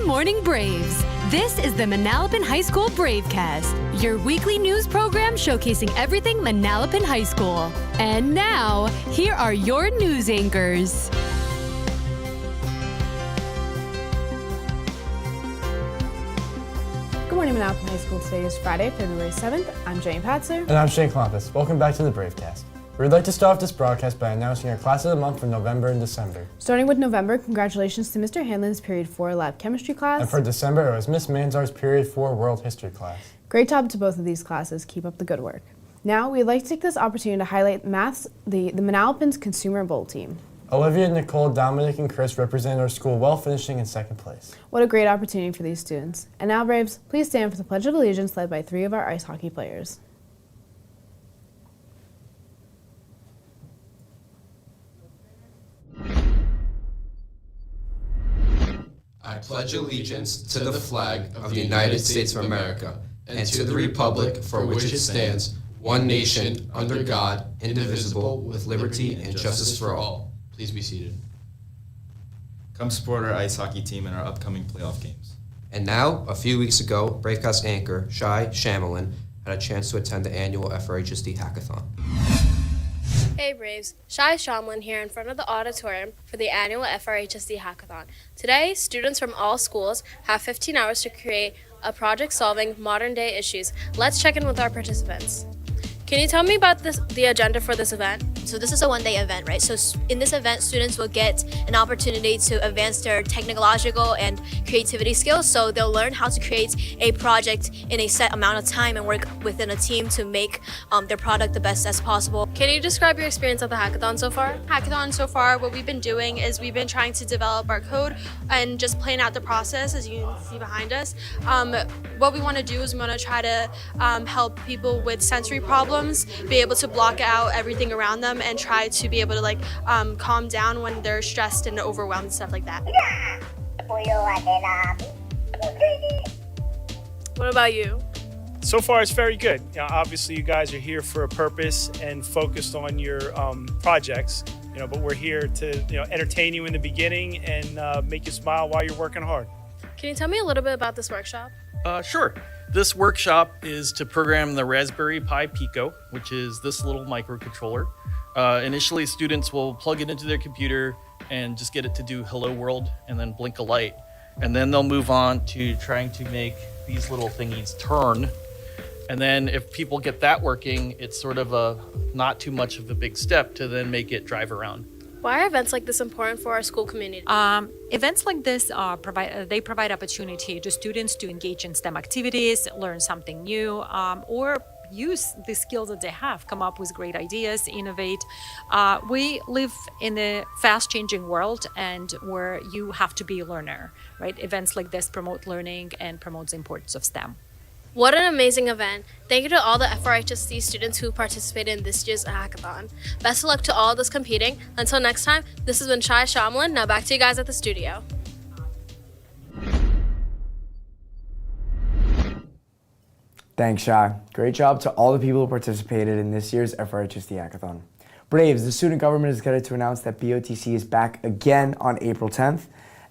morning, Braves. This is the Manalapan High School Bravecast, your weekly news program showcasing everything Manalapan High School. And now, here are your news anchors. Good morning, Manalapan High School. Today is Friday, February 7th. I'm Jane Patzer. And I'm Shane Klompus. Welcome back to the Bravecast. We'd like to start off this broadcast by announcing our class of the month for November and December. Starting with November, congratulations to Mr. Hanlon's Period 4 Lab Chemistry class. And for December, it was Miss Manzar's Period 4 World History class. Great job to both of these classes. Keep up the good work. Now, we'd like to take this opportunity to highlight the Manalapan's Consumer Bowl team. Olivia, Nicole, Dominic, and Chris represented our school well, finishing in second place. What a great opportunity for these students. And now, Braves, please stand for the Pledge of Allegiance led by 3 of our ice hockey players. I pledge allegiance to the flag of the United States of America and to the republic for which it stands, one nation, under God, indivisible, with liberty and justice for all. Please be seated. Come support our ice hockey team in our upcoming playoff games. And now, a few weeks ago, Bravecast anchor Shai Shamlin had a chance to attend the annual FRHSD Hackathon. Hey Braves, Shai Shamlin here in front of the auditorium for the annual FRHSD Hackathon. Today, students from all schools have 15 hours to create a project solving modern day issues. Let's check in with our participants. Can you tell me about the agenda for this event? So this is a one-day event, right? So in this event, students will get an opportunity to advance their technological and creativity skills. So they'll learn how to create a project in a set amount of time and work within a team to make their product the best as possible. Can you describe your experience at the hackathon so far? Hackathon so far, what we've been doing is we've been trying to develop our code and just plan out the process, as you can see behind us. What we want to do is we want to try to help people with sensory problems be able to block out everything around them and try to be able to calm down when they're stressed and overwhelmed and stuff like that. What about you? So far, it's very good. Obviously, you guys are here for a purpose and focused on your projects. But we're here to entertain you in the beginning and make you smile while you're working hard. Can you tell me a little bit about this workshop? Sure. This workshop is to program the Raspberry Pi Pico, which is this little microcontroller. Initially, students will plug it into their computer and just get it to do hello world and then blink a light. And then they'll move on to trying to make these little thingies turn. And then if people get that working, it's sort of a not too much of a big step to then make it drive around. Why are events like this important for our school community? Events like this provide opportunity to students to engage in STEM activities, learn something new, or use the skills that they have, come up with great ideas, innovate. We live in a fast-changing world and where you have to be a learner, right? Events like this promote learning and promote the importance of STEM. What an amazing event. Thank you to all the FRHSD students who participated in this year's hackathon. Best of luck to all of those competing. Until next time, this has been Shai Shamlin. Now back to you guys at the studio. Thanks, Shai. Great job to all the people who participated in this year's FRHSD Hackathon. Braves, the student government is excited to announce that BOTC is back again on April 10th.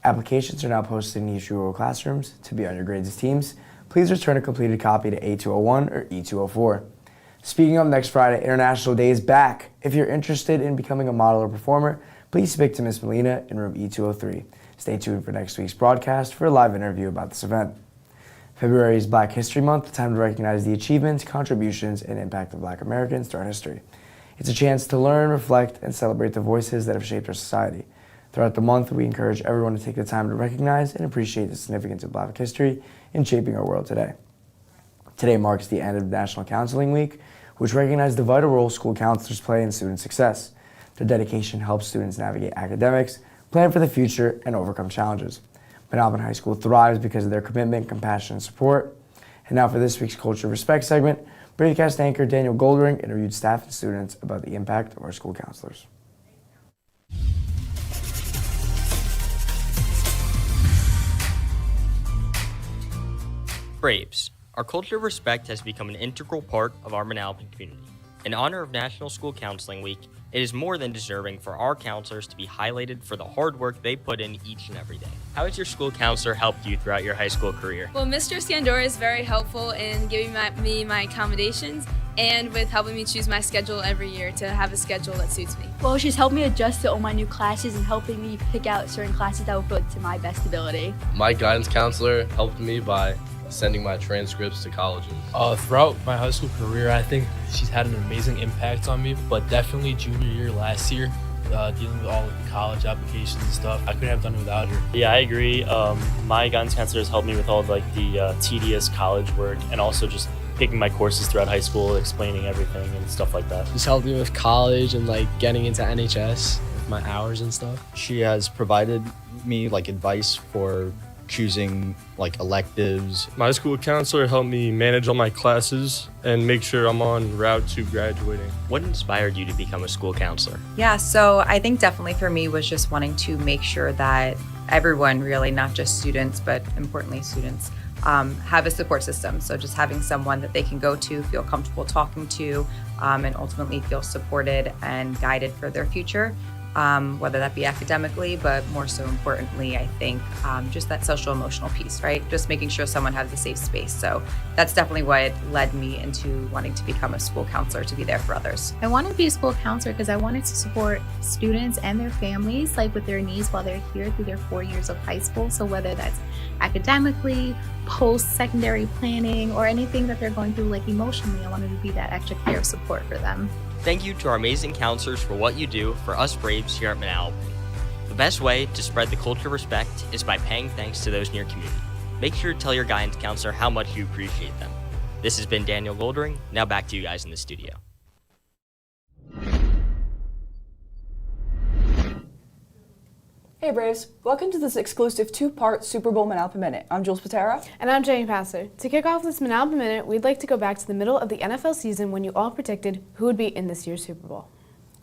Applications are now posted in each rural classrooms. To be on your grades teams, please return a completed copy to A201 or E204. Speaking of next Friday, International Day is back. If you're interested in becoming a model or performer, please speak to Miss Molina in room E203. Stay tuned for next week's broadcast for a live interview about this event. February is Black History Month, a time to recognize the achievements, contributions, and impact of Black Americans to our history. It's a chance to learn, reflect, and celebrate the voices that have shaped our society. Throughout the month, we encourage everyone to take the time to recognize and appreciate the significance of Black history in shaping our world today. Today marks the end of National Counseling Week, which recognizes the vital role school counselors play in student success. Their dedication helps students navigate academics, plan for the future, and overcome challenges. Manalapan High School thrives because of their commitment, compassion, and support. And now for this week's Culture Respect segment, Bravecast anchor Daniel Goldring interviewed staff and students about the impact of our school counselors. Braves. Our culture of respect has become an integral part of our Manalapan community. In honor of National School Counseling Week, It is more than deserving for our counselors to be highlighted for the hard work they put in each and every day. How has your school counselor helped you throughout your high school career? Well, Mr. Scandora is very helpful in giving me my accommodations and with helping me choose my schedule every year to have a schedule that suits me. Well, she's helped me adjust to all my new classes and helping me pick out certain classes that will fit to my best ability. My guidance counselor helped me by sending my transcripts to colleges. Throughout my high school career, I think she's had an amazing impact on me, but definitely junior year last year, dealing with all of the college applications and stuff, I couldn't have done it without her. Yeah, I agree. My guidance counselor has helped me with all of the tedious college work and also just picking my courses throughout high school, explaining everything and stuff like that. She's helped me with college and getting into NHS with my hours and stuff. She has provided me advice for choosing electives. My school counselor helped me manage all my classes and make sure I'm on route to graduating. What inspired you to become a school counselor? Yeah, so I think definitely for me was just wanting to make sure that everyone really, not just students, but importantly students, have a support system. So just having someone that they can go to, feel comfortable talking to, and ultimately feel supported and guided for their future. Whether that be academically, but more so importantly, I think just that social emotional piece, right? Just making sure someone has a safe space. So that's definitely what led me into wanting to become a school counselor, to be there for others. I wanted to be a school counselor because I wanted to support students and their families, with their needs while they're here through their 4 years of high school. So whether that's academically, post-secondary planning, or anything that they're going through, emotionally, I wanted to be that extra care of support for them. Thank you to our amazing counselors for what you do for us Braves here at Manalapan. The best way to spread the culture of respect is by paying thanks to those in your community. Make sure to tell your guidance counselor how much you appreciate them. This has been Daniel Goldring. Now back to you guys in the studio. Hey Braves, welcome to this exclusive two-part Super Bowl Manalapan Minute. I'm Jules Patera. And I'm Jenny Passer. To kick off this Manalapan Minute, we'd like to go back to the middle of the NFL season when you all predicted who would be in this year's Super Bowl.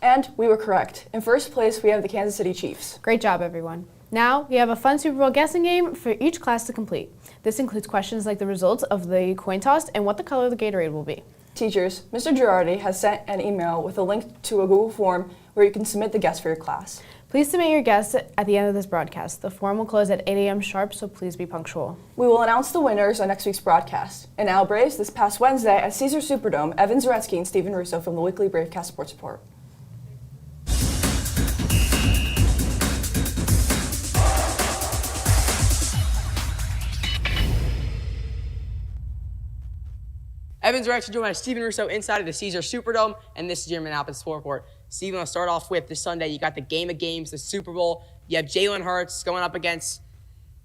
And we were correct. In first place, we have the Kansas City Chiefs. Great job, everyone. Now, we have a fun Super Bowl guessing game for each class to complete. This includes questions like the results of the coin toss and what the color of the Gatorade will be. Teachers, Mr. Girardi has sent an email with a link to a Google form where you can submit the guess for your class. Please submit your guess at the end of this broadcast. The form will close at 8 a.m. sharp, so please be punctual. We will announce the winners on next week's broadcast. And now, Braves, this past Wednesday at Caesar Superdome, Evan Zaretsky and Stephen Russo from the weekly Bravecast Sports Report. Evan Zaretsky joined by Stephen Russo inside of the Caesar Superdome, and this is your Manalapan Sports Report. Steven, I'll start off with this Sunday. You got the game of games, the Super Bowl. You have Jalen Hurts going up against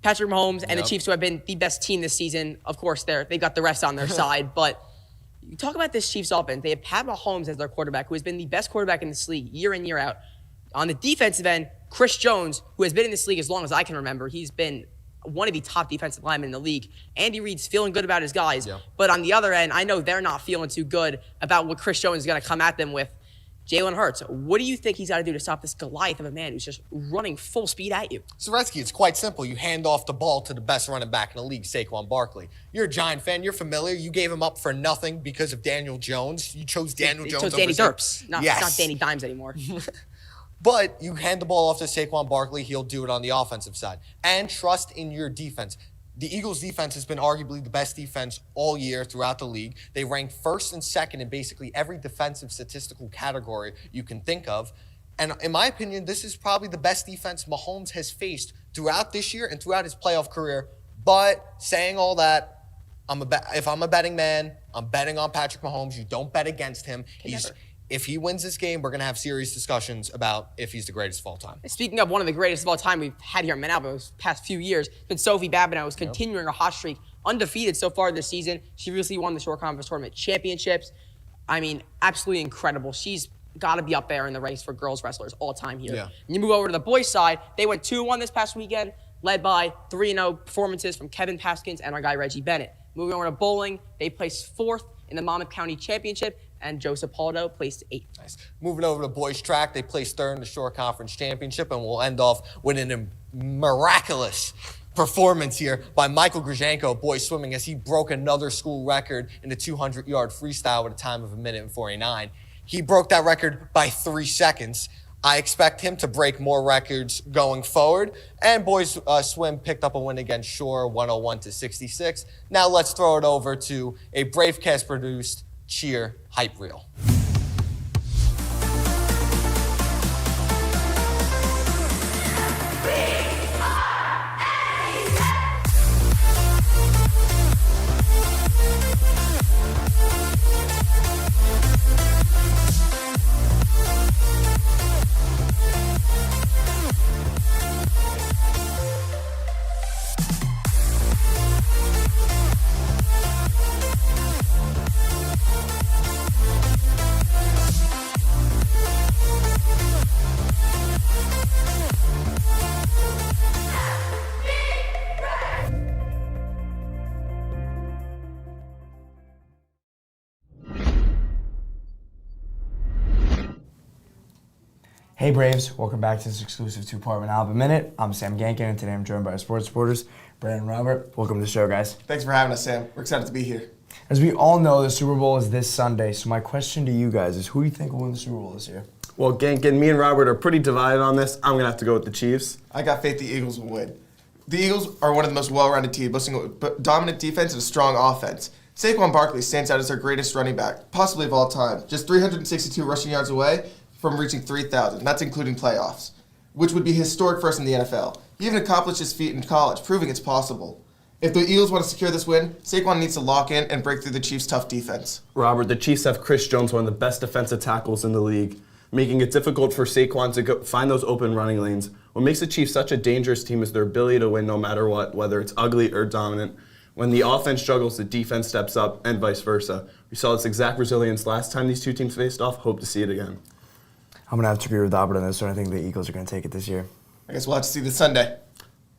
Patrick Mahomes and the Chiefs, who have been the best team this season. Of course, they've got the refs on their side, but you talk about this Chiefs offense. They have Pat Mahomes as their quarterback, who has been the best quarterback in this league year in, year out. On the defensive end, Chris Jones, who has been in this league as long as I can remember, he's been one of the top defensive linemen in the league. Andy Reid's feeling good about his guys. Yeah. But on the other end, I know they're not feeling too good about what Chris Jones is going to come at them with. Jalen Hurts, what do you think he's got to do to stop this Goliath of a man who's just running full speed at you? Zaretsky, it's quite simple. You hand off the ball to the best running back in the league, Saquon Barkley. You're a Giant fan. You're familiar. You gave him up for nothing because of Daniel Jones. You chose Daniel Jones. You chose Danny Derps. It's not Danny Dimes anymore. But you hand the ball off to Saquon Barkley, he'll do it on the offensive side. And trust in your defense. The Eagles' defense has been arguably the best defense all year throughout the league. They rank first and second in basically every defensive statistical category you can think of. And in my opinion, this is probably the best defense Mahomes has faced throughout this year and throughout his playoff career. But saying all that, if I'm a betting man, I'm betting on Patrick Mahomes. You don't bet against him. If he wins this game, we're going to have serious discussions about if he's the greatest of all time. Speaking of one of the greatest of all time we've had here in Manalapan those past few years, it's been Sophie Babineau, who's continuing her hot streak, undefeated so far this season. She recently won the Short Conference Tournament championships. I mean, absolutely incredible. She's got to be up there in the race for girls wrestlers all time here. Yeah. And you move over to the boys' side, they went 2-1 this past weekend, led by 3-0 performances from Kevin Paskins and our guy Reggie Bennett. Moving over to bowling, they placed 4th in the Monmouth County Championship, and Joseph Paldo placed 8th. Nice. Moving over to boys track, they placed 3rd in the Shore Conference Championship, and we'll end off with an miraculous performance here by Michael Grzyjanko, boys swimming, as he broke another school record in the 200-yard freestyle with a time of 1:49. He broke that record by 3 seconds. I expect him to break more records going forward. And boys swim picked up a win against Shore, 101-66. Now let's throw it over to a Bravecast produced cheer hype reel. Hey Braves, welcome back to this exclusive two-part Manalapan Minute. I'm Sam Gankin, and today I'm joined by our sports reporters, Brandon and Robert. Welcome to the show, guys. Thanks for having us, Sam. We're excited to be here. As we all know, the Super Bowl is this Sunday, so my question to you guys is, who do you think will win the Super Bowl this year? Well, Gankin, me and Robert are pretty divided on this. I'm going to have to go with the Chiefs. I got faith the Eagles will win. The Eagles are one of the most well-rounded teams, boasting a dominant defense and a strong offense. Saquon Barkley stands out as their greatest running back, possibly of all time, just 362 rushing yards away from reaching 3,000. That's including playoffs, which would be historic first in the NFL. He even accomplished his feat in college, proving it's possible. If the Eagles want to secure this win, Saquon needs to lock in and break through the Chiefs' tough defense. Robert, the Chiefs have Chris Jones, one of the best defensive tackles in the league, making it difficult for Saquon to find those open running lanes. What makes the Chiefs such a dangerous team is their ability to win no matter what, whether it's ugly or dominant. When the offense struggles, the defense steps up, and vice versa. We saw this exact resilience last time these two teams faced off. Hope to see it again. I'm going to have to agree with Robert on this one. I think the Eagles are going to take it this year. I guess we'll have to see this Sunday.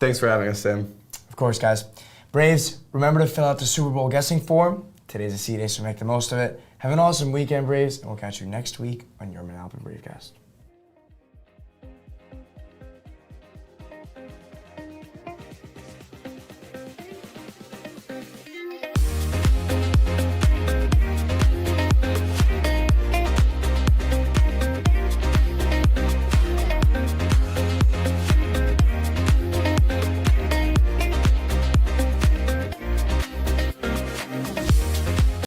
Thanks for having us, Sam. Of course, guys. Braves, remember to fill out the Super Bowl guessing form. Today's a C day, so make the most of it. Have an awesome weekend, Braves, and we'll catch you next week on your Manalapan Bravecast.